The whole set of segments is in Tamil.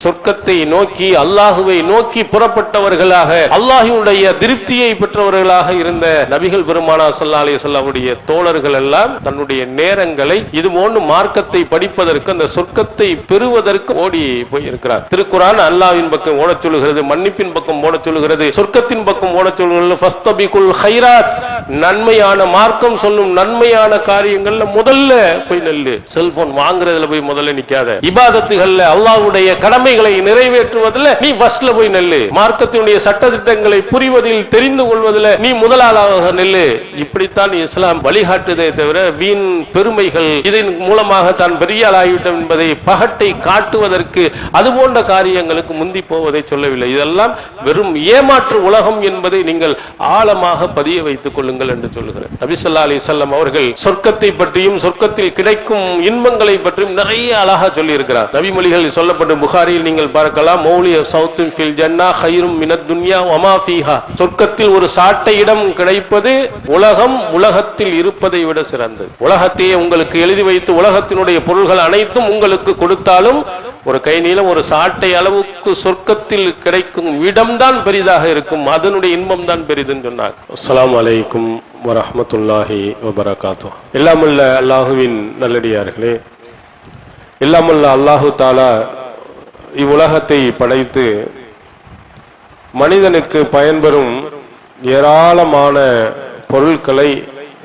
சொர்க்கத்தை நோக்கி அல்லாஹுவை நோக்கி புறப்பட்டவர்களாக அல்லாஹ்வுடைய திருப்தியை பெற்றவர்களாக இருந்த நபிகள் பெருமானார் ஸல்லல்லாஹு அலைஹி வஸல்லமுடைய தோழர்கள் எல்லாம் தன்னுடைய நேரங்களை இது போன்று மார்க்கத்தை படிப்பதற்கு அந்த சொர்க்கத்தை பெறுவதற்கு ஓடி போயிருக்கிறார். திருக்குர்ஆன் அல்லாஹ்வின் பக்கம் ஓடச் சொல்லுகிறது, மன்னிப்பின் பக்கம் ஓடச் சொல்லுகிறது, சொர்க்கத்தின் பக்கம் ஓடச் சொல்லுகிறது. ஃபஸ்தபிகுல் கைராத், நன்மையான மார்க்கம் சொல்லும் நன்மையான காரியங்கள்ல முதல்ல போய் நெல்லு. செல்போன் வாங்குறதுல போய் முதல்ல நிக்காத. இபாதத்துகள்ல அல்லாஹ்வுடைய கடமை நிறைவேற்றுவதில் நீ ஃபர்ஸ்ட்ல போய் நெல்லு. மார்க்கத்தினுடைய சட்டதிட்டங்களை புரிவதில் தெரிந்து கொள்வதில் நீ முதலாளாக நெல்லு. இப்படித்தான் இஸ்லாம் வழிகாட்டுதே தவிர வீண் பெருமைகள் இதன் மூலமாக தான் பெரிய ஆளாகிவிட்டோம் என்பதை பகட்டை காட்டுவதற்கு அது போன்ற காரியங்களுக்கு முந்தி போவதை சொல்லவில்லை. இதெல்லாம் வெறும் ஏமாற்று உலகம் என்பதை நீங்கள் ஆழமாக பதிய வைத்துக் கொள்ளுங்கள் என்று சொல்லுகிறார். நபி ஸல்லல்லாஹு அலைஹி வஸல்லம் அவர்கள் சொர்க்கத்தை பற்றியும் சொர்க்கத்தில் கிடைக்கும் இன்பங்களை பற்றியும் நிறைய அழகா சொல்லி இருக்கிறார். நபிமொழிகள் சொல்லப்பட்ட புகாரி நீங்கள் பார்க்கலாம், மௌலிய சௌத்தின் ஃபில் ஜன்னா கைரும் மினத் துன்யா வமா ஃபீஹா, சொர்க்கத்தில் ஒரு சாட்டை இடம் கிடைப்பது உலகத்தில் இருப்பதை விட சிறந்தது. உலகத்தையே உங்களுக்கு எழுதி வைத்து உலகத்தினுடைய பொருள்கள் அனைத்தும் உங்களுக்கு கொடுத்தாலும் ஒரு கை நீளம் ஒரு சாட்டை அளவுக்கு சொர்க்கத்தில் கிடைக்கும் இடம்தான் பெரிதாக இருக்கும், அதனுடைய இன்பம் தான் பெரிதுன்னு சொன்னார். அஸ்ஸலாமு அலைக்கும் வரஹ்மத்துல்லாஹி வபரகாத்துஹு. எல்லாமல்ல அல்லாஹுவின் நல்லடியார்களே, எல்லாமல்ல அல்லாஹு தஆலா இவ்வுலகத்தை படைத்து மனிதனுக்கு பயன்பெறும் ஏராளமான பொருட்களை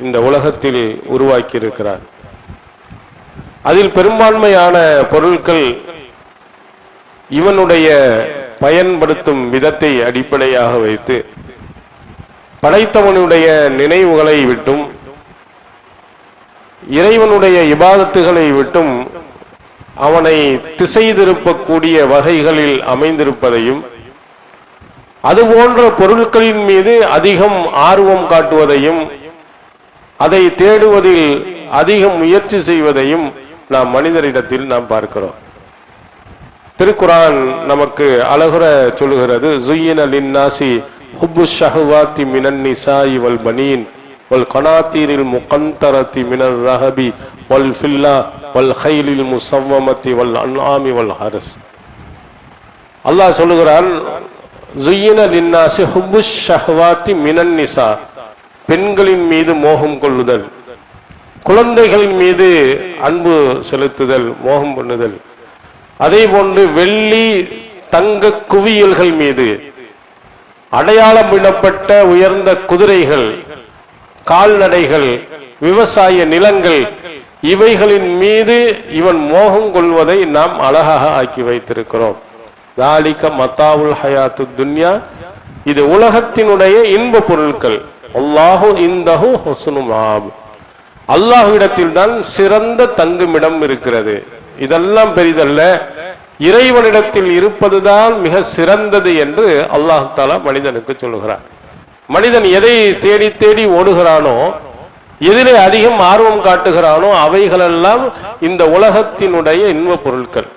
இந்த உலகத்தில் உருவாக்கி இருக்கிறார். அதில் பெரும்பான்மையான பொருட்கள் இவனுடைய பயன்படுத்தும் விதத்தை அடிப்படையாக வைத்து படைத்தவனுடைய நினைவுகளை விட்டும் இறைவனுடைய இபாதத்துகளை விட்டும் அவனை திசை திருப்பக்கூடிய வகைகளில் அமைந்திருப்பதையும் அதுபோன்ற பொருட்களின் மீது அதிகம் ஆர்வம் காட்டுவதையும் அதை தேடுவதில் அதிகம் முயற்சி செய்வதையும் நாம் மனிதரிடத்தில் நாம் பார்க்கிறோம். திருக்குர்ஆன் நமக்கு அழகுற சொல்லுகிறது, ஸுய்யின லின்னாஸி ஹுப்புஷ் ஷஹவாத்தி மினன் நிசாஇ வல் பனீன் வல் கனாத்தீரில் முகந்தரத்தி மினர் ரஹபி வல் ஃபில்லா வல் கைலில் முஸவ்வமத்தி வல் அன்ஆமி வல் ஹர்ஸ். அல்லாஹ் சொல்லுகிறான், ஸுய்யின லின்னாஸி ஹுப்புஷ் ஷஹவாத்தி மினன் நிசா, பெண்களின் மீது மோகம் கொள்ளுதல், குழந்தைகளின் மீது அன்பு செலுத்துதல், மோகம் பண்ணுதல், அதே போன்று வெள்ளி தங்க குவியல்கள் மீது, அடையாளம் விடப்பட்ட உயர்ந்த குதிரைகள், கால்நடைகள், விவசாய நிலங்கள், இவைகளின் மீது இவன் மோகம் கொள்வதை நாம் அழகாக ஆக்கி வைத்திருக்கிறோம். தாலிக மத்தாவுல் ஹயாத்து துன்யா, இது உலகத்தினுடைய இன்ப பொருட்கள். அல்லாஹு இந்தஹு ஹுஸ்னு மாப், அல்லாஹ்விடத்தில் தான் சிறந்த தங்குமிடம் இருக்கிறது. இதெல்லாம் பெரிதல்ல, இறைவனிடத்தில் இருப்பதுதான் மிக சிறந்தது என்று அல்லாஹ் தஆலா மனிதனுக்கு சொல்லுகிறார். மனிதன் எதை தேடி தேடி ஓடுகிறானோ, எதிலே அதிகம் ஆர்வம் காட்டுகிறானோ அவைகளெல்லாம் இந்த உலகத்தினுடைய இன்ப பொருட்கள்.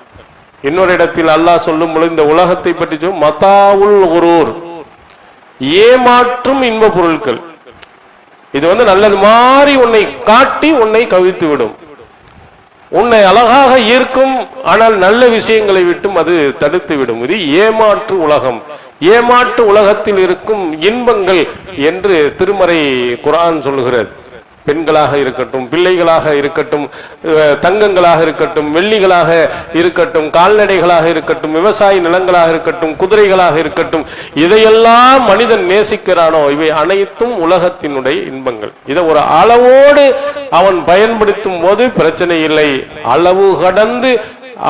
இன்னொரு இடத்தில் அல்லாஹ் சொல்லும் பொழுது இந்த உலகத்தை பற்றி சொல்லும், மதாவுல் குரூர், ஏமாற்றும் இன்ப பொருட்கள். இது நல்லது மாதிரி உன்னை காட்டி உன்னை கவிழ்த்து விடும், உன்னை அழகாக ஈர்க்கும், ஆனால் நல்ல விஷயங்களை விட்டும் அது தடுத்து விடும். இது ஏமாற்று உலகம், ஏமாற்று உலகத்தில் இருக்கும் இன்பங்கள் என்று திருமறை குர்ஆன் சொல்லுகிறது. பெண்களாக இருக்கட்டும், பிள்ளைகளாக இருக்கட்டும், தங்கங்களாக இருக்கட்டும், வெள்ளிகளாக இருக்கட்டும், கால்நடைகளாக இருக்கட்டும், விவசாய நிலங்களாக இருக்கட்டும், குதிரைகளாக இருக்கட்டும், இதையெல்லாம் மனிதன் நேசிக்கிறானோ இவை அனைத்தும் உலகத்தினுடைய இன்பங்கள். இதை ஒரு அளவோடு அவன் பயன்படுத்தும் போது பிரச்சனை இல்லை. அளவு கடந்து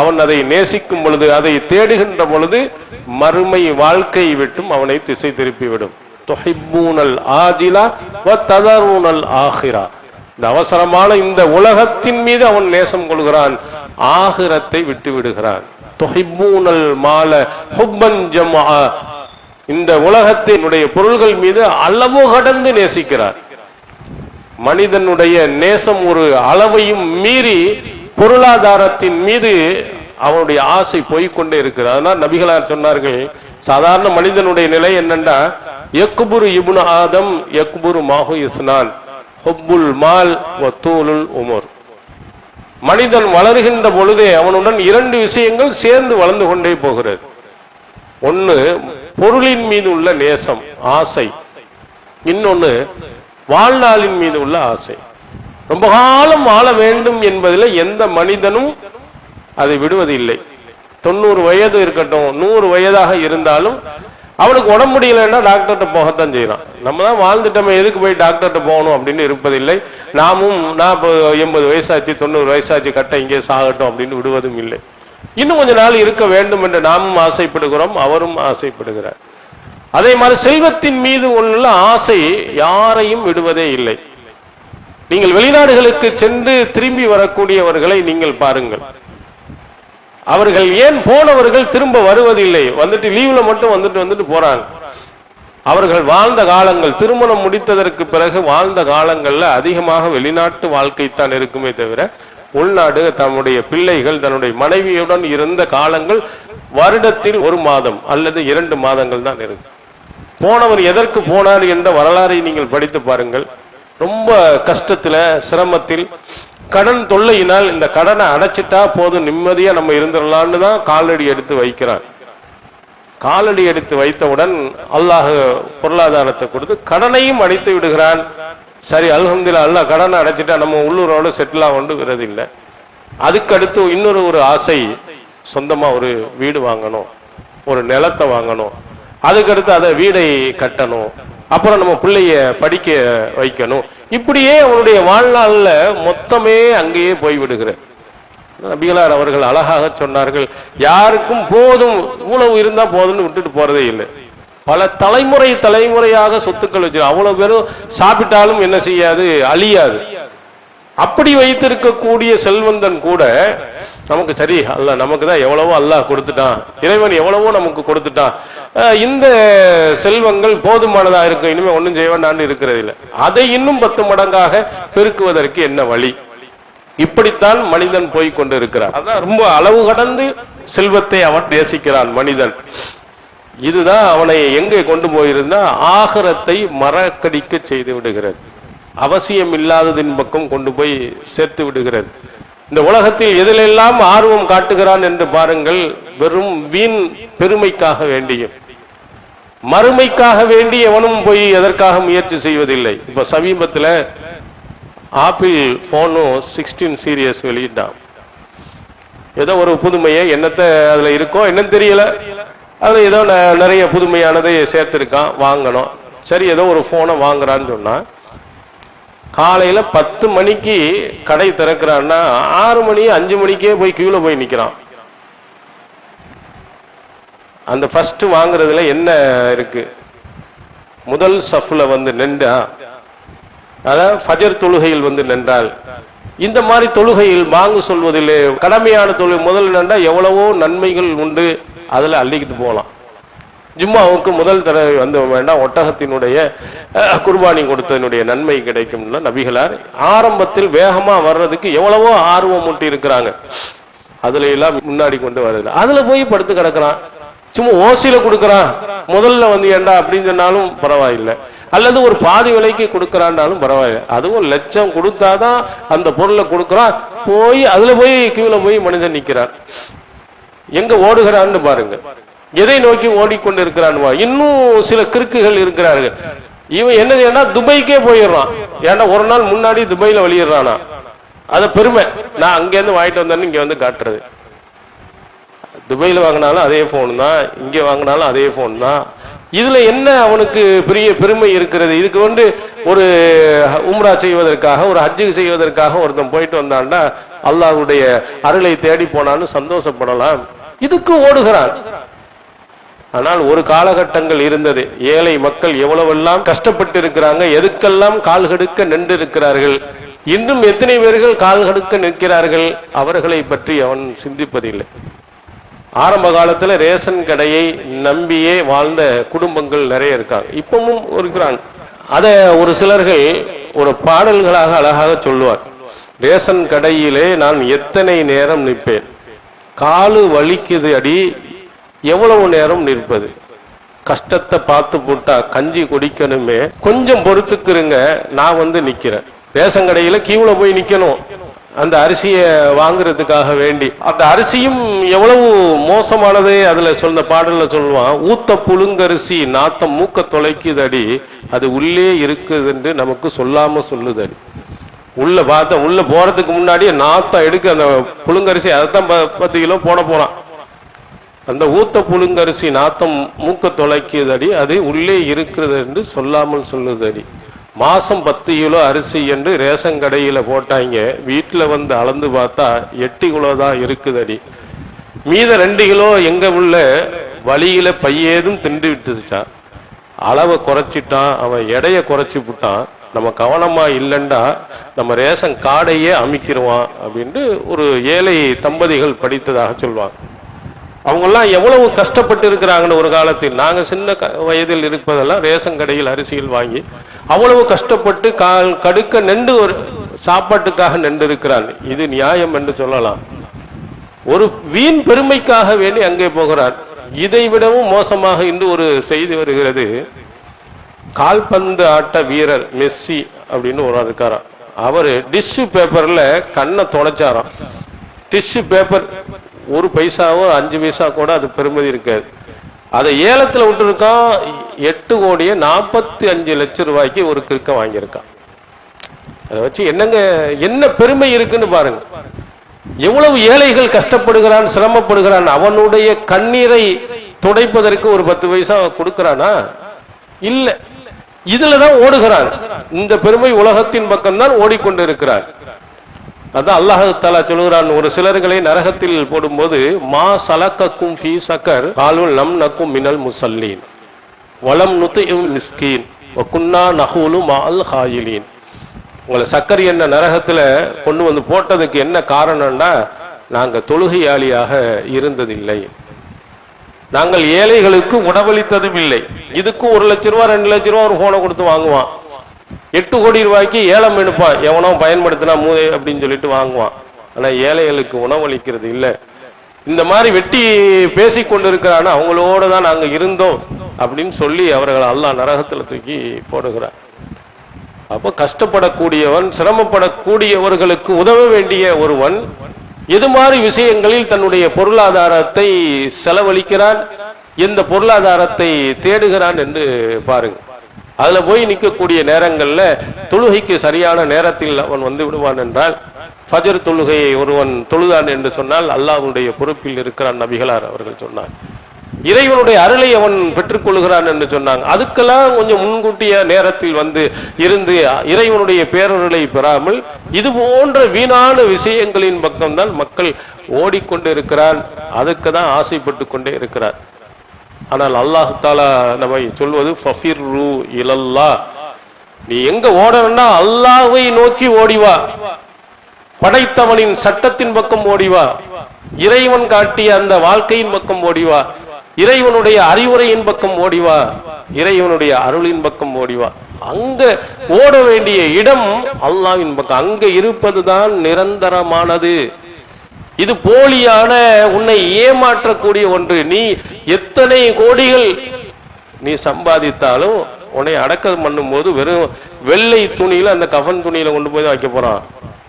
அவன் அதை நேசிக்கும் பொழுது, அதை தேடுகின்ற பொழுது மறுமை வாழ்க்கையை விட்டும் அவனை திசை திருப்பிவிடும். துஹிப்பூனல் ஆஜிலா வ ததரூனல் ஆகிரா, இந்த அவசரமான இந்த உலகத்தின் மீது அவன் நேசம் கொள்கிறான், ஆகிரத்தை விட்டு விடுகிறான். துஹிப்பூனல் மால ஹுப்பன் ஜம்ஆ, இந்த உலகத்தினுடைய பொருள்கள் மீது அளவு கடந்து நேசிக்கிறார். மனிதனுடைய நேசம் ஒரு அளவையும் மீறி பொருளாதாரத்தின் மீது அவனுடைய ஆசை போய்கொண்டே இருக்கிறது. அதனால் நபிகளார் சொன்னார்கள், சாதாரண மனிதனுடைய நிலை என்னண்டா, யக்புரு இப்னு ஆதம் யக்புரு மாஹு இஸ்னான் ஹுப்புல் மால் வ தூலுல் உமர். மனிதன் வளர்கின்ற பொழுதே அவனுடன் இரண்டு விஷயங்கள் சேர்ந்து வளர்ந்து கொண்டே போகிறது. ஒன்னு பொருளின் மீது உள்ள நேசம், ஆசை. இன்னொன்னு வாழ்நாளின் மீது உள்ள ஆசை. ரொம்ப காலம் வாழ வேண்டும் என்பதில் எந்த மனிதனும் அதை விடுவதில்லை. 90 வயது இருக்கட்டும், 100 வயதாக இருந்தாலும் அவனுக்கு உடம்பு முடியலைன்னா டாக்டர்கிட்ட போகத்தான் செய்யறான். நம்ம தான் வாழ்ந்துட்டோமே, எதுக்கு போய் டாக்டர்கிட்ட போகணும் அப்படின்னு இருப்பதில்லை. நாமும் 80 வயசாச்சு 90 வயசாச்சு கட்ட இங்கே சாகட்டும் அப்படின்னு விடுவதும் இல்லை. இன்னும் கொஞ்ச நாள் இருக்க வேண்டும் என்று நாமும் ஆசைப்படுகிறோம், அவரும் ஆசைப்படுகிறார். அதே மாதிரி செல்வத்தின் மீது உள்ள ஆசை யாரையும் விடுவதே இல்லை. நீங்கள் வெளிநாடுகளுக்கு சென்று திரும்பி வரக்கூடியவர்களை நீங்கள் பாருங்கள். அவர்கள் ஏன் போனவர்கள் திரும்ப வருவதில்லை, வந்துட்டு லீவ்ல மட்டும் வந்துட்டு போறாங்க. அவர்கள் வாழ்ந்த காலங்கள், திருமணம் முடித்ததற்கு பிறகு வாழ்ந்த காலங்கள்ல அதிகமாக வெளிநாட்டு வாழ்க்கைத்தான் இருக்குமே தவிர உள்நாடு தன்னுடைய பிள்ளைகள் தன்னுடைய மனைவியுடன் இருந்த காலங்கள் வருடத்தில் 1 மாதம் அல்லது 2 மாதங்கள் தான் இருக்கு. போனவர் எதற்கு போனார் என்ற வரலாறை நீங்கள் படித்து பாருங்கள். ரொம்ப கஷ்டத்துல, சிரமத்தில், கடன் தொல்லையினால் இந்த கடனை அடைச்சிட்டா போதும் நிம்மதியா நம்ம இருந்துடலான்னு தான் காலடி எடுத்து வைக்கிறான். காலடி எடுத்து வைத்தவுடன் அல்லாஹ் பொருளாதாரத்தை கொடுத்து கடனையும் அடைத்து விடுகிறான். சரி, அல்ஹம்துலில்லாஹ், அல்லாஹ் கடனை அடைச்சிட்டா நம்ம உள்ளூரோட செட்டில் ஆகணுங்கிறது இல்லை. அதுக்கு அடுத்து இன்னொரு ஆசை, சொந்தமா ஒரு வீடு வாங்கணும், ஒரு நிலத்தை வாங்கணும், அதுக்கடுத்து அதை வீடை கட்டணும், அப்புறம் நம்ம பிள்ளைய படிக்க வைக்கணும். இப்படியே அவனுடைய வாழ்நாள்ல மொத்தமே அங்கேயே போய்விடுகிறது. நபிகளார் அவர்கள் அழகாக சொன்னார்கள், யாருக்கும் போதும் இவ்வளவு இருந்தா போதும்னு விட்டுட்டு போறதே இல்லை. பல தலைமுறையாக சொத்துக்கள் வச்சு அவ்வளவு பேரும் சாப்பிட்டாலும் என்ன செய்யாது, அழியாது. அப்படி வைத்திருக்கக்கூடிய செல்வந்தன் கூட நமக்கு சரி, அல்ல நமக்கு தான் எவ்வளவோ அல்லாஹ் கொடுத்துட்டான், இறைவன் எவ்வளவோ நமக்கு கொடுத்துட்டான், இந்த செல்வங்கள் போதுமானதா இருக்கும், இனிமே ஒன்றும் செய்ய வேண்டான்னு இருக்கிறது இல்லை. அதை இன்னும் 10 மடங்காக பெருக்குவதற்கு என்ன வழி? இப்படித்தான் மனிதன் போய் கொண்டு இருக்கிறான். அதான் ரொம்ப அளவு கடந்து செல்வத்தை அவன் நேசிக்கிறான் மனிதன். இதுதான் அவனை எங்கே கொண்டு போயிருந்தா ஆகிரத்தை மறக்கடிக்க செய்து விடுகிறது, அவசியம் இல்லாததின் பக்கம் கொண்டு போய் சேர்த்து விடுகிறது. இந்த உலகத்தில் எதிலெல்லாம் ஆர்வம் காட்டுகிறான் என்று பாருங்கள். வெறும் வீண் பெருமைக்காக வேண்டியும் மறுமைக்காக வேண்டி எவனும் போய் எதற்காக முயற்சி செய்வதில்லை. இப்ப சமீபத்தில் ஆப்பிள் போனும் 16 சீரியஸ் வெளியிட்டான். ஏதோ ஒரு புதுமையை, என்னத்தை அதுல இருக்கோ என்னன்னு தெரியல, அதுல ஏதோ நிறைய புதுமையானதை சேர்த்திருக்கான், வாங்கணும். சரி, ஏதோ ஒரு போனை வாங்குறான்னு சொன்னா காலையில 10 மணிக்கு கடை திறக்கிறான்னா 6 மணி 5 மணிக்கே போய் கியூல போய் நிக்கிறான். அந்த ஃபர்ஸ்ட் வாங்குறதுல என்ன இருக்கு, முதல் சஃப்ல வந்து நின்றா, அதாவது ஃபஜர் தொழுகையில் வந்து நின்றால், இந்த மாதிரி தொழுகையில் வாங்கு சொல்வதில் கடமையான தொழுகை முதல் நின்றா எவ்வளவோ நன்மைகள் உண்டு, அதுல அள்ளிக்கிட்டு போகலாம். ஜும்மாவுக்கு முதல் தடவை வந்து வேண்டாம், ஒட்டகத்தினுடைய குர்பானி கொடுத்ததனுடைய நன்மை கிடைக்கும்னா நபிகளார் ஆரம்பத்தில் வேகமா வர்றதுக்கு எவ்வளவோ ஆர்வம் மூட்டி இருக்கிறாங்க. அதுல எல்லாம் முன்னாடி கொண்டு வருது. அதுல போய் படுத்து கிடக்குறான், சும்மா ஓசியில கொடுக்கறான், முதல்ல வந்து ஏண்டா அப்படின்னு சொன்னாலும் பரவாயில்லை, அல்லது ஒரு பாதி விலைக்கு கொடுக்கறான்னாலும் பரவாயில்லை. அதுவும் லட்சம் கொடுத்தாதான் அந்த பொருளை கொடுக்கறான். போய் அதுல போய் கியூல போய் மனிதன் நிக்கிறான். எங்க ஓடுகிறான்னு பாருங்க, எதை நோக்கி ஓடிக்கொண்டு இருக்கிறான். இன்னும் சில கிறுக்குகள் இருக்கிறார்கள். இவன் என்னது ஏன்னா துபாய்க்கே போயிடுறான். ஏன்னா ஒரு நாள் முன்னாடி துபாயில வெளியிடுறானா, அத பெருமை, நான் அங்கேருந்து வாங்கிட்டு வந்தேன்னு இங்க வந்து காட்டுறது. துபாயில வாங்கினாலும் அதே போன் தான், இங்க வாங்கினாலும் அதே போன் தான். இதுல என்ன அவனுக்கு பெரிய பெருமை இருக்கிறது? இதுக்கு வந்து ஒரு உம்ரா செய்வதற்காக, ஒரு ஹஜ்ஜுக்கு செய்வதற்காக ஒருத்தன் போயிட்டு வந்தான்டா அல்லாஹ்வுடைய அருளை தேடி போனான்னு சந்தோஷப்படலாம், இதுக்கு ஓடுகிறான். ஆனால் ஒரு காலகட்டங்கள் இருந்தது, ஏழை மக்கள் எவ்வளவெல்லாம் கஷ்டப்பட்டு இருக்கிறாங்க, எதுக்கெல்லாம் கால் கடுக்க நின்று இருக்கிறார்கள். இன்னும் எத்தனை பேர்கள் கால் கடுக்க நிற்கிறார்கள், அவர்களை பற்றி அவன் சிந்திப்பதில்லை. ஆரம்ப காலத்துல ரேஷன் கடையை நம்பியே வாழ்ந்த குடும்பங்கள் நிறைய இருக்காங்க, இப்பவும் இருக்கிறாங்க. அத ஒரு சிலர்கள் ஒரு பாடல்களாக அழகாக சொல்லுவார். ரேஷன் கடையிலே நான் எத்தனை நேரம் நிற்பேன், காலு வலிக்குது அடி, எவ்வளவு நேரம் நிற்பது, கஷ்டத்தை பார்த்து போட்டா கஞ்சி குடிக்கணுமே, கொஞ்சம் பொறுத்துக்குருங்க, நான் வந்து நிக்கிறேன். ரேஷன் கடையில கியூல போய் நிக்கணும், அந்த அரிசியை வாங்குறதுக்காக வேண்டி. அந்த அரிசியும் எவ்வளவு மோசமானது, அதுல சொன்ன பாடல்ல சொல்லுவான், ஊத்த புழுங்கரிசி நாத்தம் மூக்க தொலைக்குதடி, அது உள்ளே இருக்குது என்று நமக்கு சொல்லாம சொல்லுதடி. உள்ள பார்த்தா உள்ள போறதுக்கு முன்னாடியே நாத்தம் எடுக்க அந்த புழுங்கரிசி, அதைத்தான் 10 கிலோ போறான். அந்த ஊத்த புழுங்கரிசி நாத்தம் மூக்க தொலைக்குதடி, அது உள்ளே இருக்கிறது என்று சொல்லாமல் சொல்லுதடி. மாசம் 10 கிலோ அரிசி என்று ரேஷன் கடையில போட்டாங்க, வீட்டில் வந்து அளந்து பார்த்தா 8 கிலோ தான் இருக்குதடி. மீத 2 கிலோ எங்க உள்ள வழியில பையேதும் திண்டு விட்டுச்சான். அளவை குறைச்சிட்டான், அவன் எடையை குறைச்சி விட்டான். நம்ம கவனமா இல்லைண்டா நம்ம ரேஷன் கார்டையே அமைக்கிடுவான் அப்படின்ட்டு ஒரு ஏழை தம்பதிகள் படித்ததாக சொல்லுவாங்க. அவங்கெல்லாம் எவ்வளவு கஷ்டப்பட்டு இருக்கிறாங்கன்னு ஒரு காலத்தில். நாங்கள் சின்ன வயதில் இருப்பதெல்லாம் ரேஷன் கடையில் அரிசிகள் வாங்கி அவ்வளவு கஷ்டப்பட்டு கடுக்க நெண்டு ஒரு சாப்பாட்டுக்காக நெண்டு இருக்கிறான். இது நியாயம் என்று சொல்லலாம். ஒரு வீண் பெருமைக்காக வேண்டி அங்கே போகிறார். இதை விடவும் மோசமாக இன்று ஒரு செய்தி வருகிறது. கால்பந்து ஆட்ட வீரர் மெஸ்ஸி அப்படின்னு ஒரு இருக்காராம். அவர் டிஷ்யூ பேப்பர்ல கண்ணை தொலைச்சாராம். டிஷ்யூ பேப்பர் 1 பைசாவோ 5 பைசா கூட அது பெருமதி இருக்காது. அதை ஏலத்தில் விட்டுருக்கான். 8,45,00,000 ஒரு கிறுக்க வாங்கியிருக்கான். அதை வச்சு என்ன பெருமை இருக்குன்னு பாருங்க. எவ்வளவு ஏழைகள் கஷ்டப்படுகிறான், சிரமப்படுகிறான். அவனுடைய கண்ணீரை துடைப்பதற்கு ஒரு 10 பைசா கொடுக்கிறானா? இல்ல. இதுலதான் ஓடுகிறான். இந்த பெருமை உலகத்தின் பக்கம்தான் ஓடிக்கொண்டு இருக்கிறான். அதான் அல்லாஹ் தஆலா சொல்கிறான், ஒரு சிலர்களை நரகத்தில் போடும்போது, மா சலக்கக்கும் ஃபீ சக்கர் காலு லம் நக்கும் மினல் முஸல்லீன் வலம் நுதிஉ மிஸ்கீன் வகுன்னா நஹூலு மஅல் ஹாயிலீன். உங்களை சக்கர் என்ன நரகத்துல கொண்டு வந்து போட்டதுக்கு என்ன காரணம்னா, நாங்க தொழுகையாளியாக இருந்ததில்லை, நாங்கள் ஏழைகளுக்கு உணவளித்ததும் இல்லை. இதுக்கும் 1 லட்ச ரூபா 2 லட்ச ரூபா ஒரு போனை கொடுத்து வாங்குவான். 8 கோடி ரூபாய்க்கு ஏலம் எடுப்பான். எவனோ பயன்படுத்தினா மூதை அப்படின்னு சொல்லிட்டு வாங்குவான். ஆனா ஏழைகளுக்கு உணவளிக்கிறது இல்லை. இந்த மாதிரி வெட்டி பேசி கொண்டிருக்கிறான்னு அவங்களோட தான் நாங்க இருந்தோம் அப்படின்னு சொல்லி அவர்கள் அல்லாஹ் நரகத்துல தூக்கி போடுகிறார். அப்போ கஷ்டப்படக்கூடியவன், சிரமப்படக்கூடியவர்களுக்கு உதவ வேண்டிய ஒருவன் எது மாதிரி விஷயங்களில் தன்னுடைய பொருளாதாரத்தை செலவழிக்கிறான், எந்த பொருளாதாரத்தை தேடுகிறான் என்று பாருங்க. அதுல போய் நிற்கக்கூடிய நேரங்கள்ல தொழுகைக்கு சரியான நேரத்தில் அவன் வந்து விடுவான் என்றால், ஃபஜர் தொழுகையை ஒருவன் தொழுதான் என்று சொன்னால் அல்லாஹ்வுடைய பொறுப்பில் இருக்கிறான் நபிகளார் அவர்கள் சொன்னார். இறைவனுடைய அருளை அவன் பெற்றுக்கொள்கிறான் என்று சொன்னாங்க. அதுக்கெல்லாம் கொஞ்சம் முன்கூட்டிய நேரத்தில் வந்து இருந்து இறைவனுடைய பேரருளை பெறாமல் இது போன்ற வீணான விஷயங்களின் பக்கம்தான் மக்கள் ஓடிக்கொண்டு இருக்கிறான். அதுக்கு தான் ஆசைப்பட்டு கொண்டே இருக்கிறார். ஆனால் அல்லாஹ் தஆலா நம்மை சொல்வது ஃபஃபிர்ரு இலல்லாஹ், நீ எங்க ஓடணும்னா அல்லாஹ்வை நோக்கி ஓடிவா, படைத்தவனின் சட்டத்தின் பக்கம் ஓடிவா, இறைவன் காட்டிய அந்த வாழ்க்கையின் பக்கம் ஓடிவா, இறைவனுடைய அறிவுரையின் பக்கம் ஓடிவா, இறைவனுடைய அருளின் பக்கம் ஓடிவா. அங்க ஓட வேண்டிய இடம் அல்லாஹ்வின் பக்கம். அங்க இருப்பதுதான் நிரந்தரமானது. இது போலியான, உன்னை ஏமாற்றக்கூடிய ஒன்று. நீ எத்தனை கோடிகள் நீ சம்பாதித்தாலும் உன்னை அடக்கம் பண்ணும் போது வெறும் வெள்ளை துணியில, அந்த கஃன் துணியில கொண்டு போய் வைக்க போறான்.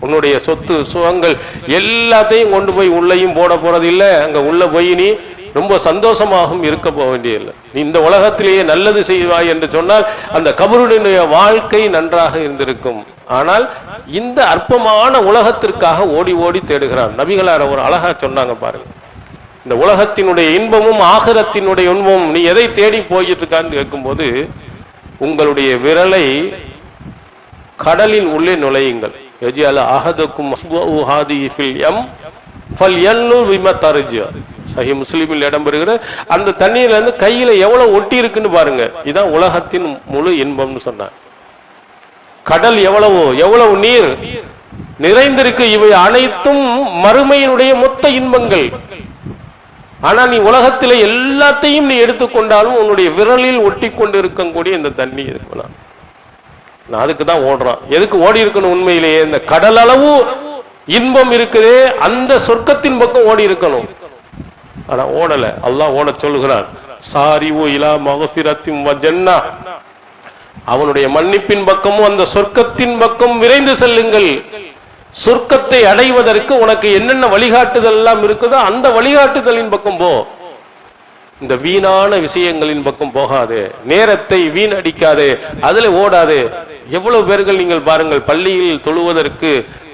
உன்னுடைய சொத்து சுகங்கள் எல்லாத்தையும் கொண்டு போய் உள்ளேயும் போட போறது இல்லை. அங்க உள்ள போய் நீ ரொம்ப சந்தோஷமாகவும் இருக்க போக வேண்டியதில்லை. நீ இந்த உலகத்திலேயே நல்லது செய்வாய் என்று சொன்னால் அந்த கபருடைய வாழ்க்கை நன்றாக இருந்திருக்கும். ஆனால் இந்த அற்பமான உலகத்திற்காக ஓடி ஓடி தேடுகிறான். நபிகளார் ஒரு அழகா சொன்னாங்க பாருங்க, இந்த உலகத்தினுடைய இன்பமும் ஆகிரத்தினுடைய இன்பமும் நீ எதை தேடி போயிட்டு இருக்கான்னு கேட்கும்போது, உங்களுடைய விரலை கடலின் உள்ளே நுழையுங்கள். சஹீஹ் முஸ்லிமில் இடம்பெறுகிற அந்த தண்ணீர்ல இருந்து கையில எவ்வளவு ஒட்டி இருக்குன்னு பாருங்க. இதான் உலகத்தின் முழு இன்பம்னு சொன்னார். கடல் எவ்வளவு நீர் நிறைந்திருக்கு. இவை அனைத்தும் மறுமையினுடைய மொத்த இன்பங்கள். ஆனா நீ உலகத்தில எல்லாத்தையும் நீ எடுத்துக்கொண்டாலும் உன்னுடைய விரலில் ஒட்டி கொண்டு இருக்கக்கூடிய இந்த தண்ணி இருக்கலாம். நான் அதுக்கு தான் ஓடுறான். எதுக்கு ஓடி இருக்கணும்? உண்மையிலேயே இந்த கடல் அளவு இன்பம் இருக்குதே, அந்த சொர்க்கத்தின் பக்கம் ஓடி இருக்கணும். ஆனா ஓடல. அல்லாஹ் ஓட சொல்லுகிறான், சாரிவு இலா மக்ஃபிரத்தின் வ ஜன்னah, அவனுடைய மன்னிப்பின் பக்கமும் அந்த சொர்க்கத்தின் பக்கம் விரைந்து செல்லுங்கள். சொர்க்கத்தை அடைவதற்கு உனக்கு என்னென்ன வழிகாட்டுதல் எல்லாம் இருக்குதோ அந்த வழிகாட்டுதலின் பக்கம் போ. இந்த வீணான விஷயங்களின் பக்கம் போகாதே, நேரத்தை வீணடிக்காதே, அதுல ஓடாதே. எவ்வளவு பேர்கள் நீங்கள் பாருங்கள், பள்ளியில் தொழுவதற்கு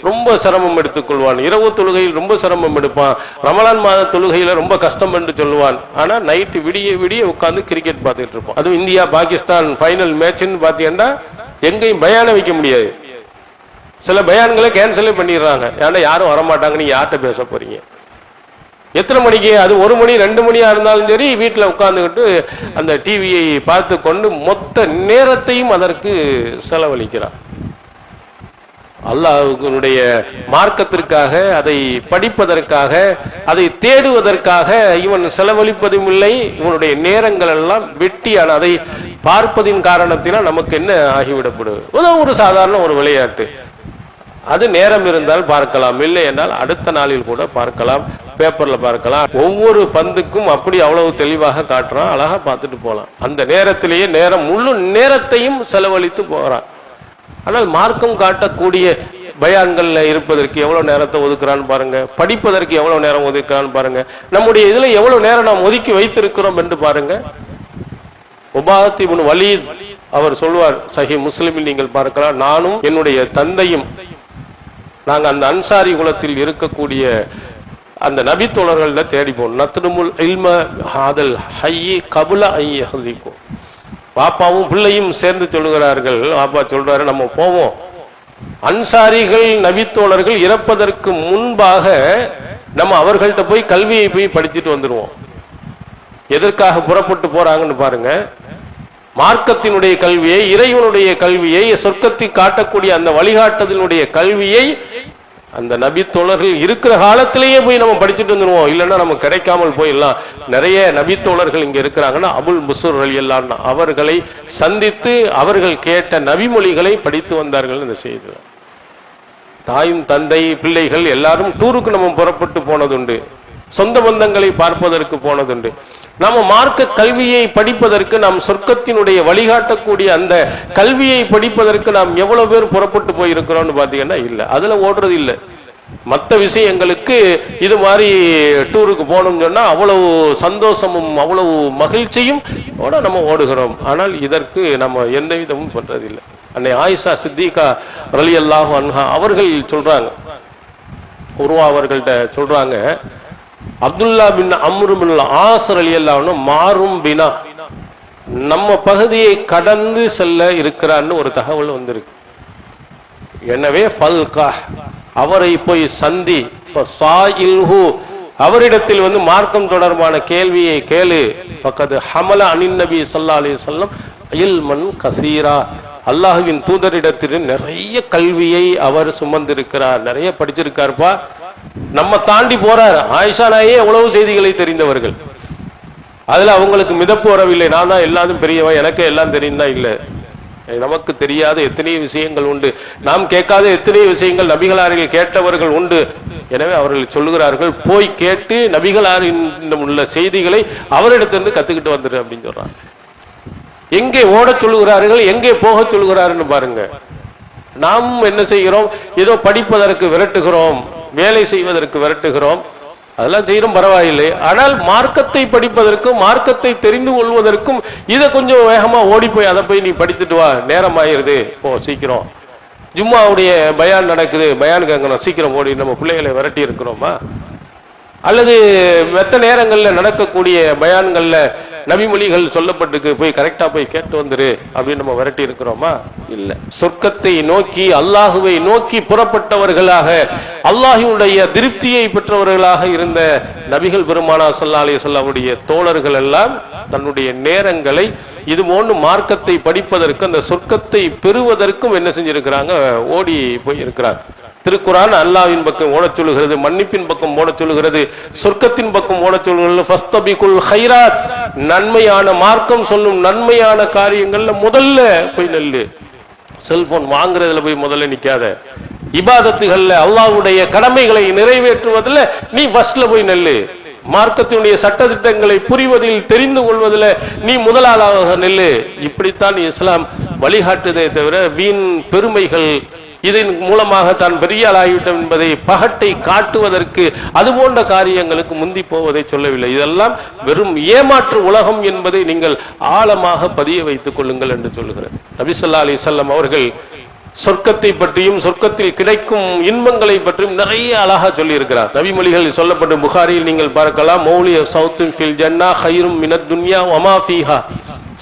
ரொம்ப சிரமம் எடுத்துக்கொள்வான், இரவு தொழுகையில் ரொம்ப சிரமம் எடுப்பான், ரமலான் மாத தொழுகையில ரொம்ப கஷ்டம் என்று சொல்லுவான். ஆனா நைட்டு விடிய விடிய உட்கார்ந்து கிரிக்கெட் பார்த்துட்டு இருப்பான். அதுவும் இந்தியா பாகிஸ்தான் ஃபைனல் மேட்ச்ன்னு பாத்தீங்கன்னா எங்கேயும் பயான வைக்க முடியாது. சில பயான்களை கேன்சலே பண்ணிடுறாங்க. ஏன்னா யாரும் வரமாட்டாங்க, நீங்க யார்கிட்ட பேச போறீங்க? எத்தனை மணிக்கு? அது 1 மணி 2 மணியா இருந்தாலும் சரி, வீட்டில் உட்கார்ந்துக்கிட்டு அந்த டிவியை பார்த்து கொண்டு மொத்த நேரத்தையும் அதற்கு செலவழிக்கிறான். அல்லாஹ்வுடைய மார்க்கத்திற்காக, அதை படிப்பதற்காக, அதை தேடுவதற்காக இவன் செலவழிப்பதும் இல்லை. இவனுடைய நேரங்கள் எல்லாம் வெட்டியான, அதை பார்ப்பதின் காரணத்தினால் நமக்கு என்ன ஆகிவிடப்படுது? ஒரு சாதாரண ஒரு விளையாட்டு, அது நேரம் இருந்தால் பார்க்கலாம், இல்லை என்றால் அடுத்த நாளில் கூட பார்க்கலாம், பேப்பர்ல பார்க்கலாம். ஒவ்வொரு பந்துக்கும் அப்படி அவ்வளவு தெளிவாக காட்டுறான், அழகா பார்த்துட்டு போலாம். அந்த நேரத்திலேயே முழு நேரத்தையும் செலவழித்து போறான். ஆனால் மார்க்கம் காட்டக்கூடிய பயான்கள்ல இருப்பதற்கு எவ்வளவு நேரத்தை ஒதுக்குறான்னு பாருங்க, படிப்பதற்கு எவ்வளவு நேரம் ஒதுக்குறான்னு பாருங்க, நம்முடைய இதுல எவ்வளவு நேரம் நாம் ஒதுக்கி வைத்திருக்கிறோம் என்று பாருங்க. உபாத் இப்னு வலீத் அவர் சொல்வார், சஹீஹ் முஸ்லிமில் நீங்கள் பார்க்கலாம், நானும் என்னுடைய தந்தையும் நாங்க அந்த அன்சாரி குலத்தில் இருக்கக்கூடிய அந்த நபி தோழர்கள்ல தேடி போனோம். நத்ருமுல் இல்ம ஹாதல் ஹய்யி கபுல ஐயஹ்லிக்கும். பாப்பாவும் பிள்ளையும் சேர்ந்து சொல்லுகிறார்கள். பாப்பா சொல்றாரு, நம்ம போவோம், அன்சாரிகள் நபித்தோழர்கள் இறப்பதற்கு முன்பாக நம்ம அவர்கள்ட்ட போய் கல்வியை போய் படிச்சுட்டு வந்துடுவோம். எதற்காக புறப்பட்டு போறாங்கன்னு பாருங்க. மார்க்கத்தினுடைய கல்வியை, இறைவனுடைய கல்வியை, சொர்க்கத்தை காட்டக்கூடிய அந்த வழிகாட்டுதலினுடைய கல்வியை அந்த நபி தோழர்கள் இருக்கிற காலத்திலேயே போய் நம்ம படிச்சுட்டு வந்துடுவோம். இல்லைன்னா நமக்கு கிடைக்காமல் போயிடலாம். நிறைய நபி தோழர்கள் இங்க இருக்கிறாங்கன்னா அபுல் புசூர் ரலியல்லாஹு அன்ஹு அவர்களை சந்தித்து அவர்கள் கேட்ட நபிமொழிகளை படித்து வந்தார்கள். இந்த செய்தி தாயும் தந்தை பிள்ளைகள் எல்லாரும் டூருக்கு நம்ம புறப்பட்டு போனதுண்டு, சொந்த பந்தங்களை பார்ப்பதற்கு போனதுண்டு. நாம மார்க்க கல்வியை படிப்பதற்கு, நாம் சொர்க்கத்தினுடைய வழிகாட்டக்கூடிய அந்த கல்வியை படிப்பதற்கு நாம் எவ்வளவு பேர் புறப்பட்டு போயிருக்கிறோம்னு பாத்தீங்கன்னா இல்ல, அதுல ஓடுறது இல்லை. மற்ற விஷயங்களுக்கு இது மாதிரி டூருக்கு போகணும்னு சொன்னா அவ்வளவு சந்தோஷமும் அவ்வளவு மகிழ்ச்சியும் நம்ம ஓடுகிறோம். ஆனால் இதற்கு நம்ம எந்த விதமும் பண்றதில்லை. அன்னை ஆயிஷா சித்திகா ரலியல்லாஹு அன்ஹா அவர்கள் சொல்றாங்க, உருவா அவர்கள்ட்ட சொல்றாங்க, அப்துல்லா பின் அம்ரு பின் ஆஸ் ரலியல்லாஹு அன்ஹு மாறும் பினா, நம்ம பகுதியை கடந்து செல்ல இருக்கிறான்னு ஒரு தகவல் வந்திருக்கு. எனவே ஃபல்கா, அவரை போய் சந்தி, அவரிடத்தில் மார்க்கம் தொடர்பான கேள்வியை கேளு. பக்கத்து ஹமல அனின் நபி ஸல்லல்லாஹு அலைஹி வஸல்லம் இல்மன் கஸீரா, அல்லாஹ்வின் தூதரிடத்தில் நிறைய கல்வியை அவர் சுமந்திருக்கிறார், நிறைய படிச்சிருக்காருப்பா. நம்ம தாண்டி போறார். ஆயிஷா நாயே எவ்வளவு செய்திகளை தெரிந்தவர்கள், அதுல அவங்களுக்கு மிதப்பு வரவில்லை. நான் தான் எல்லாரும் பெரியவன், எனக்கு எல்லாம் தெரியும்தான். இல்லை, நமக்கு தெரியாத எத்தனையோ விஷயங்கள் உண்டு, நாம் கேட்காத எத்தனையோ விஷயங்கள் நபிகளாரில் கேட்டவர்கள் உண்டு. எனவே அவர்கள் சொல்லுகிறார்கள், போய் கேட்டு நபிகளாரின் உள்ள செய்திகளை அவரிடத்திலிருந்து கத்துக்கிட்டு வந்துரு அப்படின்னு சொல்றாங்க. எங்கே ஓட சொல்லுகிறார்கள், எங்கே போக சொல்லுகிறாருன்னு பாருங்க. நாம் என்ன செய்கிறோம்? ஏதோ படிப்பதற்கு விரட்டுகிறோம், வேலை செய்வதற்கு விரட்டுகிறோம், அதெல்லாம் செய்யறோம், பரவாயில்லை. ஆனால் மார்க்கத்தை படிப்பதற்கும் மார்க்கத்தை தெரிந்து கொள்வதற்கும் இதை கொஞ்சம் வேகமா ஓடி போய் அதை போய் நீ படித்துட்டு வா, நேரம் ஆயிருது, போ சீக்கிரம். ஜும்மாவுடைய பயான் நடக்குது, பயான் கேட்கணும், சீக்கிரம் ஓடி. நம்ம பிள்ளைகளை விரட்டி இருக்கிறோமா? அல்லது மற்ற நேரங்களில் நடக்கக்கூடிய பயான்கள்ல நபிமொழிகள் சொல்லப்பட்டு போய் கரெக்டா போய் கேட்டு வந்துரு அப்படின்னு நம்ம விரட்டி இருக்கிறோமா? இல்ல. சொர்க்கத்தை நோக்கி, அல்லாஹுவை நோக்கி புறப்பட்டவர்களாக, அல்லாஹுடைய திருப்தியை பெற்றவர்களாக இருந்த நபிகள் பெருமானா ஸல்லல்லாஹு அலைஹி வஸல்லம் தோழர்கள் எல்லாம் தன்னுடைய நேரங்களை இது போன்று மார்க்கத்தை படிப்பதற்கு, அந்த சொர்க்கத்தை பெறுவதற்கும் என்ன செஞ்சிருக்கிறாங்க? ஓடி போய் இருக்கிறாங்க. திருக்குரான் அல்லாஹ்வின் பக்கம் ஓடச் சொல்லுகிறது, மன்னிப்பின் பக்கம் ஓடச் சொல்லுகிறது, சொர்க்கத்தின் பக்கம் ஓடச் சொல்லுகிறது. ஃபஸ்தபிகுல் கைராத், நன்மையான மார்க்கம் சொல்லும் நன்மையான காரியங்கள்ல முதல்ல போய் நெல்லு. செல்போன் வாங்குறதுல போய் முதல்ல நிக்காத. இபாதத்துகள்ல அல்லாஹ்வுடைய கடமைகளை நிறைவேற்றுவதில் நீ ஃபர்ஸ்ட்ல போய் நெல்லு. மார்க்கத்தினுடைய சட்டதிட்டங்களை புரிவதில் தெரிந்து கொள்வதில் நீ முதலாளாக நெல்லு. இப்படித்தான் இஸ்லாம் வழிகாட்டுதே தவிர வீண் பெருமைகள், இதன் மூலமாக தான் பெரிய ஆளாகிவிட்டோம் என்பதை பகட்டை காட்டுவதற்கு அது போன்ற காரியங்களுக்கு முந்தி போவதை சொல்லவில்லை. இதெல்லாம் வெறும் ஏமாற்று உலகம் என்பதை நீங்கள் ஆழமாக பதிய வைத்துக் கொள்ளுங்கள் என்று சொல்லுகிறார். நபி ஸல்லல்லாஹு அலைஹி வஸல்லம் அவர்கள் சொர்க்கத்தை பற்றியும் சொர்க்கத்தில் கிடைக்கும் இன்பங்களை பற்றியும் நிறைய அழகா சொல்லி இருக்கிறார். நபிமொழிகள் சொல்லப்பட்ட புகாரியில் நீங்கள் பார்க்கலாம், மௌலிய சௌத்துன் ஃபில் ஜன்னா கைரும் மினத் துன்யா வமா ஃபீஹா.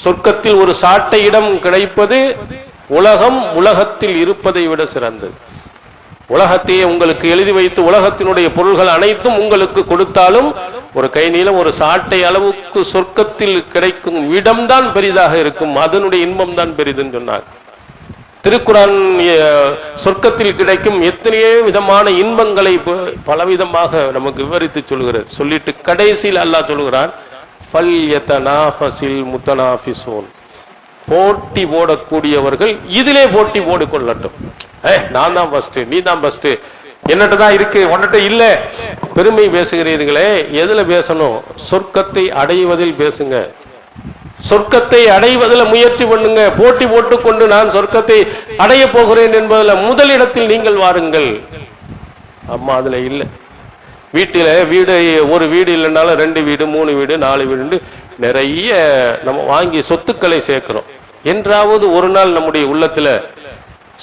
சொர்க்கத்தில் ஒரு சாட்டை இடம் கிடைப்பது உலகத்தில் இருப்பதை விட சிறந்தது. உலகத்தையே உங்களுக்கு எழுதி வைத்து உலகத்தினுடைய பொருள்கள் அனைத்தும் உங்களுக்கு கொடுத்தாலும் ஒரு கை நீளம் ஒரு சாட்டை அளவுக்கு சொர்க்கத்தில் கிடைக்கும் இடம்தான் பெரிதாக இருக்கும், அதனுடைய இன்பம் தான் பெரிதுன்னு சொன்னார். திருக்குரான் சொர்க்கத்தில் கிடைக்கும் எத்தனையோ விதமான இன்பங்களை பலவிதமாக நமக்கு விவரித்து சொல்கிறார். சொல்லிட்டு கடைசியில் அல்லாஹ் சொல்கிறான், ஃபல்யதனாஃபஸில் முத்தனாஃபிஸூன், போட்டி போடக்கூடியவர்கள் இதிலே போட்டி போட்டுக்கொள்ளட்டும். நான் தான் ஃபர்ஸ்ட், நீ தான் ஃபர்ஸ்ட், என்னட்ட தான் இருக்கு உன்னிட்ட இல்ல பெருமை பேசுகிறீர்களே, எதுல பேசணும்? சொர்க்கத்தை அடைவதில் பேசுங்க, சொர்க்கத்தை அடைவதில் முயற்சி பண்ணுங்க. போட்டி போட்டுக்கொண்டு நான் சொர்க்கத்தை அடைய போகிறேன் என்பதில் முதலிடத்தில் நீங்கள் வாருங்கள். அம்மா அதுல இல்லை. வீட்டில வீடு ஒரு வீடு இல்லைனாலும் 2 வீடு 3 வீடு 4 வீடு நிறைய நம்ம வாங்கி சொத்துக்களை சேர்க்கிறோம். என்றாவது ஒரு நாள் நம்முடைய உள்ளத்துல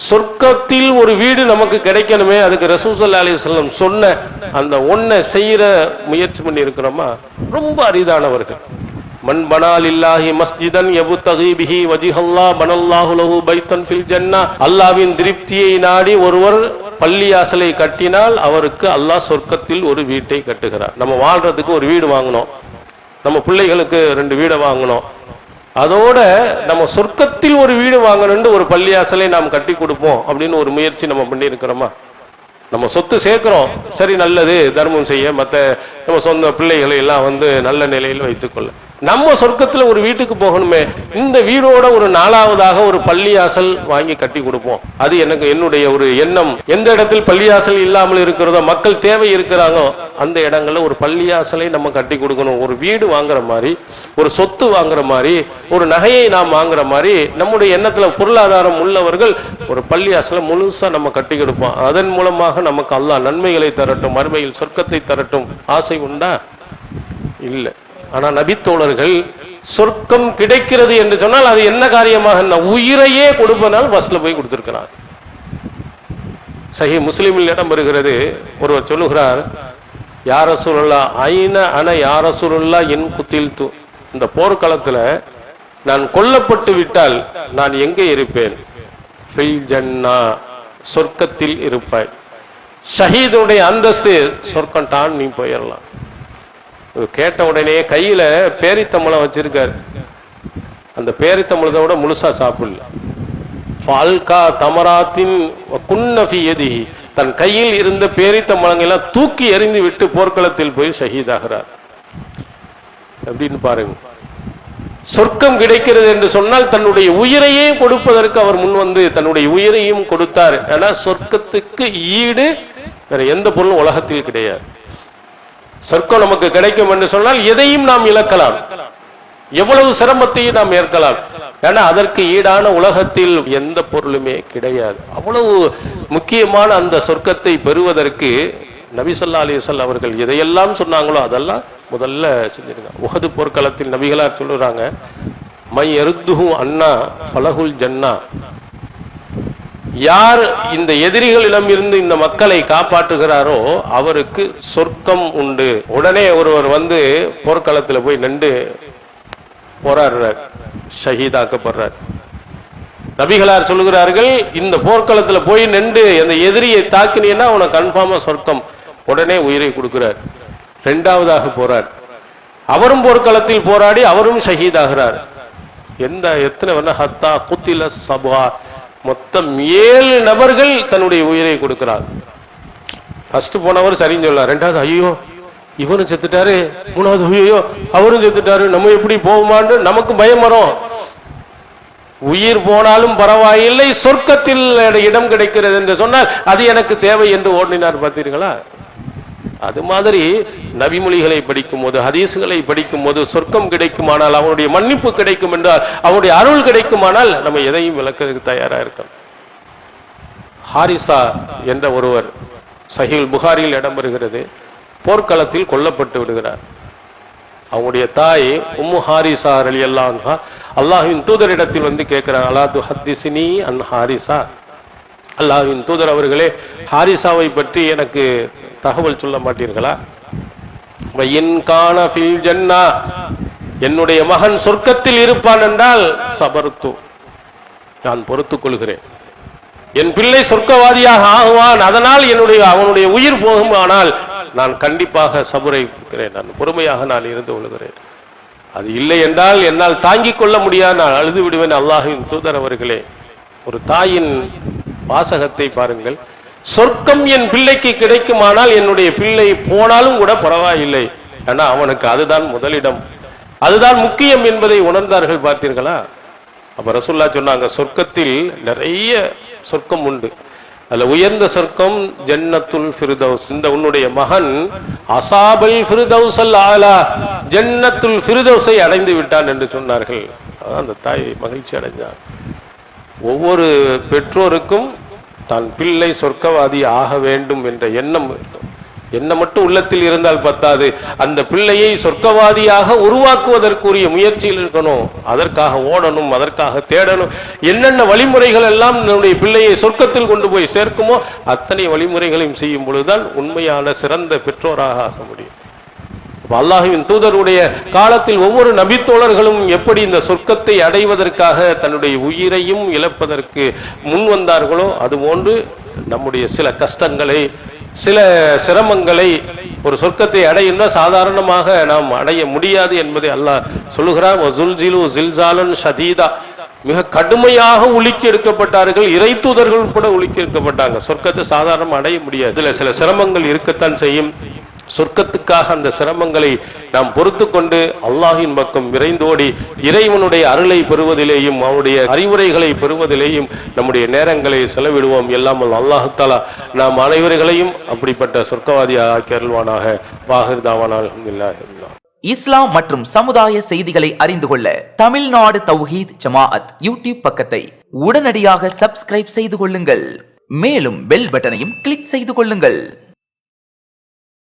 சொர்க்கத்தில் ஒரு வீடு நமக்கு கிடைக்கணுமே, அதுக்கு ரசூல் ஸல்லல்லாஹு அலைஹி வஸல்லம் சொன்ன அந்த ஒன்றை செய்யற முயற்சி பண்ணி இருக்கிறோமா? ரொம்ப அரிதானவர்கள். மன் பனாலில்லாஹி மஸ்ஜிதன் யபுதகி பிஹி வஜ்ஹல்லாஹ் பனல்லாஹு லஹு பைத்தன் ஃபில் ஜன்னah. அல்லாஹ்வின் திருப்தியை நாடி ஒருவர் பள்ளியாசலை கட்டினால் அவருக்கு அல்லாஹ் சொர்க்கத்தில் ஒரு வீட்டை கட்டுகிறார். நம்ம வாழ்றதுக்கு ஒரு வீடு வாங்கணும், நம்ம பிள்ளைகளுக்கு 2 வீடை வாங்கணும், அதோட நம்ம சொர்க்கத்தில் ஒரு வீடு வாங்கணும்னு ஒரு பள்ளியாசலை நாம் கட்டி கொடுப்போம் அப்படின்னு ஒரு முயற்சி நம்ம பண்ணி இருக்கிறோமா? நம்ம சொத்து சேர்க்கிறோம், சரி நல்லது, தர்மம் செய்ய மற்ற நம்ம சொந்த பிள்ளைகளை எல்லாம் நல்ல நிலையில் வைத்துக்கொள்ள. நம்ம சொர்க்கத்துல ஒரு வீட்டுக்கு போகணுமே, இந்த வீடோட ஒரு 4வதாக ஒரு பள்ளியாசல் வாங்கி கட்டி கொடுப்போம். அது எனக்கு என்னுடைய ஒரு எண்ணம். எந்த இடத்தில் பள்ளியாசல் இல்லாமல் இருக்கிறதோ, மக்கள் தேவை இருக்கிறாங்களோ அந்த இடங்கள்ல ஒரு பள்ளியாசலை நம்ம கட்டி கொடுக்கணும். ஒரு வீடு வாங்குற மாதிரி, ஒரு சொத்து வாங்குற மாதிரி, ஒரு நகையை நாம் வாங்குற மாதிரி நம்முடைய எண்ணத்துல பொருளாதாரம் உள்ளவர்கள் ஒரு பள்ளியாசலை முழுசா நம்ம கட்டி கொடுப்போம். அதன் மூலமாக நமக்கு அல்லாஹ் நன்மைகளை தரட்டும், மறுமையில் சொர்க்கத்தை தரட்டும். ஆசை உண்டா? இல்லை. ஆனா நபித்தோழர்கள் சொர்க்கம் கிடைக்கிறது என்று சொன்னால் அது என்ன காரியமாக உயிரையே கொடுப்பதால் பஸ்ல போய் கொடுத்திருக்கிறார். சஹீஹ் முஸ்லிமில் இடம் வருகிறது, ஒருவர் சொல்லுகிறார், யா ரசூலுல்லாஹ் ஐன அன யா ரசூலுல்லாஹ் இன் குத்தில்து. இந்த போர்க்களத்துல நான் கொல்லப்பட்டு விட்டால் நான் எங்கே இருப்பேன்? ஃபில் ஜன்னah, சொர்க்கத்தில் இருப்பாய். ஷஹீதுடைய அந்தஸ்து சொர்க்கம் தான், நீ போயிடலாம். கேட்ட உடனே கையில பேரித்தம்பளம் வச்சிருக்காரு, அந்த பேரித்தம்பளத்தை விட முழுசா சாப்பிடல. தன் கையில் இருந்த பேரித்தம்பளங்கள்லாம் தூக்கி எறிந்து விட்டு போர்க்களத்தில் போய் ஷஹீதாகிறார். அப்படின்னு பாருங்க, சொர்க்கம் கிடைக்கிறது என்று சொன்னால் தன்னுடைய உயிரையே கொடுப்பதற்கு அவர் முன் தன்னுடைய உயிரையும் கொடுத்தார். ஆனா சொர்க்கத்துக்கு ஈடு வேற எந்த பொருளும் உலகத்தில் கிடையாது. சொர்க்கம் நமக்கு கிடைக்கும் என்று சொன்னால் எதையும் நாம் இழக்கலாம், எவ்வளவு சிரமத்தையும் நாம் ஏற்கலாம். ஏன்னா அதற்கு ஈடான உலகத்தில் எந்த பொருளுமே கிடையாது. அவ்வளவு முக்கியமான அந்த சொர்க்கத்தை பெறுவதற்கு நபி ஸல்லல்லாஹு அலைஹி வஸல்லம் அவர்கள் எதையெல்லாம் சொன்னாங்களோ அதெல்லாம் முதல்ல செஞ்சிருக்காங்க. உஹது போர்க்களத்தில் நபிகளார் சொல்லுறாங்க, மை யருத்துஹு அன்னா ஃபலஹுல் ஜன்னா. யார் இந்த எதிரிகளிடம் இருந்து இந்த மக்களை காப்பாற்றுகிறாரோ அவருக்கு சொர்க்கம் உண்டு. உடனே ஒருவர் போர்க்களத்தில் போய் நின்று போராடுறார், ஷஹீதாக்கப்படுறார். நபிகளார் சொல்லுகிறார்கள், இந்த போர்க்களத்தில் போய் நின்று அந்த எதிரியை தாக்கினீன்னா அவனை கன்ஃபார்மா சொர்க்கம். உடனே உயிரை கொடுக்கிறார். 2வதாக போறார், அவரும் போர்க்களத்தில் போராடி அவரும் ஷஹீதாகிறார். எத்தனை ஹத்தா குத்தில சபா, மொத்தம் 7 நபர்கள் தன்னுடைய உயிரை கொடுக்கிறார். ஃபர்ஸ்ட் போனவர் சரின்னு சொல்லலாம், 2வது ஐயோ இவரும் செத்துட்டாரு, 3வது ஐயோ அவரும் செத்துட்டாரு, நம்ம எப்படி போகுமான்னு நமக்கு பயம் வரும். உயிர் போனாலும் பரவாயில்லை, சொர்க்கத்தில் இடம் கிடைக்கிறது என்று சொன்னால் அது எனக்கு தேவை என்று ஓடினார். பார்த்தீர்களா? அது மாதிரி நபிமொழிகளை படிக்கும் போது, ஹதீசுகளை படிக்கும் போது சொர்க்கம் கிடைக்குமானால், அவனுடைய மன்னிப்பு கிடைக்கும் என்றால், அவனுடைய அருள் கிடைக்குமானால் நம்ம எதையும் விளக்கிறதுக்கு தயாரா இருக்கணும். ஹாரிசா என்ற ஒருவர், சஹீஹுல் புகாரியில் இடம்பெறுகிறது, போர்க்களத்தில் கொல்லப்பட்டு விடுகிறார். அவங்களுடைய தாய் உம்மு ஹாரிசா ரலியல்லாஹு அன்ஹா அல்லாஹ்வின் தூதரிடத்தில் வந்து கேட்கிறார், அலா துஹத்திஸினி அன் ஹாரிசா, அல்லாஹ்வின் தூதர் அவர்களே, ஹாரிசாவை பற்றி எனக்கு தகவல் சொல்ல மாட்டீர்களா? வயின் கான ஃபில் ஜன்னா, என்னுடைய மகன் சொர்க்கத்தில் இருப்பான் என்றால் சபர்து, நான் பொறுத்துக் கொள்கிறேன். என் பிள்ளை சொர்க்கவாதியாக ஆகுவான், அதனால் அவனுடைய உயிர் போகும், ஆனால் நான் கண்டிப்பாக சபுரை இருக்கிறேன், நான் பொறுமையாக நான் இருந்து கொள்கிறேன். அது இல்லை என்றால் என்னால் தாங்கிக் கொள்ள முடியாது, நான் அழுது விடுவேன். அல்லாஹ்வின் தூதர் அவர்களே, ஒரு தாயின் வாசகத்தை பாருங்கள், சொர்க்கம் என் பிள்ளைக்கு கிடைக்குமானால் என்னுடைய பிள்ளை போனாலும் கூட பரவாயில்லை, ஏன்னா அவனுக்கு அதுதான் முதலிடம், அதுதான் முக்கியம் என்பதை உணர்ந்தார்கள். பார்த்தீர்களா? அப்ப ரசூலுல்லாஹ் சொன்னாங்க, சொர்க்கத்தில் நிறைய சொர்க்கம் உண்டு, அதுல உயர்ந்த சொர்க்கம் ஜன்னத்துல் ஃபிர்தௌஸ். இந்த உன்னுடைய மகன் அஸாபல் ஃபிர்தௌஸல் ஆலா, ஜன்னத்துல் ஃபிர்தௌஸை அடைந்து விட்டான் என்று சொன்னார்கள். அந்த தாய் மகிழ்ச்சி அடைந்தார். ஒவ்வொரு பெற்றோருக்கும் தான் பிள்ளை சொர்க்கவாதி ஆக வேண்டும் என்ற எண்ணம் மட்டும் உள்ளத்தில் இருந்தால் பத்தாது, அந்த பிள்ளையை சொர்க்கவாதியாக உருவாக்குவதற்குரிய முயற்சியில் இருக்கணும், அதற்காக ஓடணும், அதற்காக தேடணும். என்னென்ன வழிமுறைகள் எல்லாம் நம்முடைய பிள்ளையை சொர்க்கத்தில் கொண்டு போய் சேர்க்குமோ அத்தனை வழிமுறைகளையும் செய்யும் பொழுதுதான் உண்மையான சிறந்த பெற்றோராக ஆக முடியும். அல்லாஹ்வின் தூதருடைய காலத்தில் ஒவ்வொரு நபித்தோழர்களும் எப்படி இந்த சொர்க்கத்தை அடைவதற்காக தன்னுடைய உயிரையும் இழப்பதற்கு முன் வந்தார்களோ, அதுபோன்று நம்முடைய சில கஷ்டங்களை, சில சிரமங்களை, ஒரு சொர்க்கத்தை அடையும்னா சாதாரணமாக நாம் அடைய முடியாது என்பதை அல்லாஹ் சொல்லுகிறார். வஸுல்ஸிலு ஸில்ஸாலன் ஷதீதா, மிக கடுமையாக உலுக்கி எடுக்கப்பட்டார்கள், இறை தூதர்கள் கூட உலுக்கி எடுக்கப்பட்டாங்க. சொர்க்கத்தை சாதாரண அடைய முடியாது, இதுல சில சிரமங்கள் இருக்கத்தான் செய்யும். சொர்க்கத்துக்காக அந்த சிரமங்களை நாம் பொறுத்து கொண்டு அல்லாஹின் பக்கம் விரைந்தோடி இறைவனுடைய அருளை பெறுவதிலேயும் அவனுடைய அறிவுரைகளை பெறுவதிலேயும் நம்முடைய நேரங்களை செலவிடுவோம். எல்லாம் அல்லாஹ் தஆலா நாம் அனைவர்களையும் அப்படிப்பட்ட சொர்க்கவாதியாக ஆக்கி அருள்வானாக. வாஹிர் தாவானா அல்ஹம்துலில்லாஹி. இஸ்லாம் மற்றும் சமுதாய செய்திகளை அறிந்து கொள்ள தமிழ்நாடு தௌஹீத் ஜமாஅத் யூடியூப் பக்கத்தை உடனடியாக சப்ஸ்கிரைப் செய்து கொள்ளுங்கள். மேலும் பெல் பட்டனையும் கிளிக் செய்து கொள்ளுங்கள்.